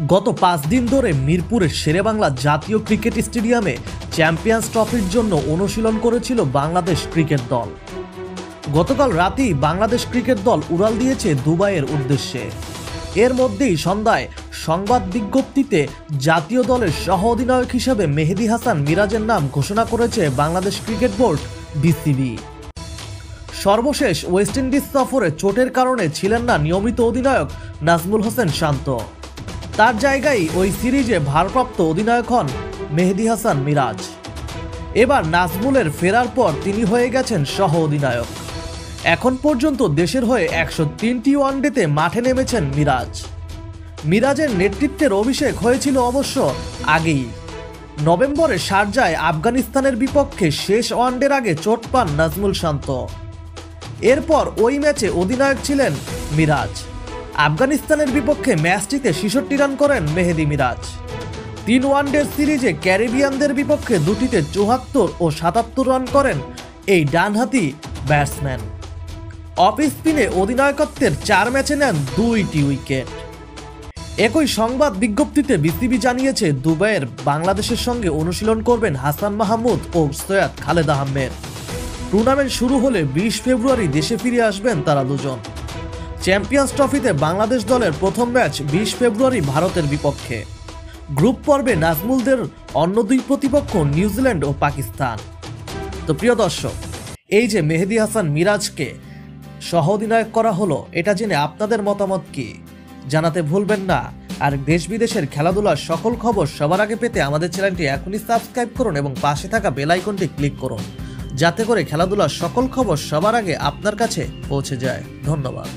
গত 5 দিন ধরে মিরপুরের শেরেবাংলা জাতীয় ক্রিকেট স্টেডিয়ামে চ্যাম্পিয়ন্স ট্রফির জন্য অনুশীলন করেছিল বাংলাদেশ ক্রিকেট দল। গতকাল রাতেই বাংলাদেশ ক্রিকেট দল উড়াল দিয়েছে দুবাইয়ের উদ্দেশ্যে। এর মধ্যেই সন্ধ্যায় সংবাদ বিজ্ঞপ্তিতে জাতীয় দলের সহ অধিনায়ক হিসেবে মেহেদী হাসান মিরাজের নাম ঘোষণা করেছে বাংলাদেশ ক্রিকেট বোর্ড বিসিবি। সর্বশেষ ওয়েস্ট ইন্ডিজ সফরে চোটের কারণে ছিলেন না নিয়মিত অধিনায়ক নাজমুল হোসেন শান্ত। তার জায়গায় ওই সিরিজে ভারপ্রাপ্ত অধিনায়ক হন মেহেদী হাসান মিরাজ। এবার নাজমুলের ফেরার পর তিনি হয়ে গেছেন সহ অধিনায়ক। এখন পর্যন্ত দেশের হয়ে 103টি ওয়ানডেতে মাঠে নেমেছেন মিরাজ। মিরাজের নেতৃত্বের অভিষেক হয়েছিল অবশ্য আগেই। নভেম্বরে শারজায় আফগানিস্তানের বিপক্ষে শেষ ওয়ানডের আগে চোট পান নাজমুল শান্ত। এরপর ওই ম্যাচে অধিনায়ক ছিলেন মিরাজ। আফগানিস্তানের বিপক্ষে ম্যাচটিতে 66 রান করেন মেহেদী মিরাজ। 3 ওয়ানডের সিরিজে ক্যারিবিয়ানদের বিপক্ষে দুটিতে 74 ও 77 রান করেন এই ডানহাতি ব্যাটসম্যান। অফ স্পিনে অধিনায়কত্বের 4 ম্যাচে নেন 2টি উইকেট। একই সংবাদ বিজ্ঞপ্তিতে বিসিবি জানিয়েছে দুবাইয়ের বাংলাদেশের সঙ্গে অনুশীলন করবেন হাসান মাহমুদ ও সৈয়দ খালেদ আহমেদ। টুর্নামেন্ট শুরু হলে 20 ফেব্রুয়ারি দেশে ফিরে আসবেন তারা দুজন। চ্যাম্পিয়ন্স ট্রফিতে বাংলাদেশ দলের প্রথম ম্যাচ 20 ফেব্রুয়ারি ভারতের বিপক্ষে। গ্রুপ পর্বে নাজমুলদের অন্য 2 প্রতিপক্ষ নিউজিল্যান্ড ও পাকিস্তান। তো প্রিয় দর্শক, এই যে মেহেদী হাসান মিরাজকে সহ অধিনায়ক করা হলো, এটা জেনে আপনাদের মতামত কি জানাতে ভুলবেন না। আর দেশ বিদেশের খেলাধুলার সকল খবর সবার আগে পেতে আমাদের চ্যানেলটি এখনই সাবস্ক্রাইব করুন এবং পাশে থাকা বেল আইকনটি ক্লিক করুন, যাতে করে খেলাধুলার সকল খবর সবার আগে আপনার কাছে পৌঁছে যায়। ধন্যবাদ।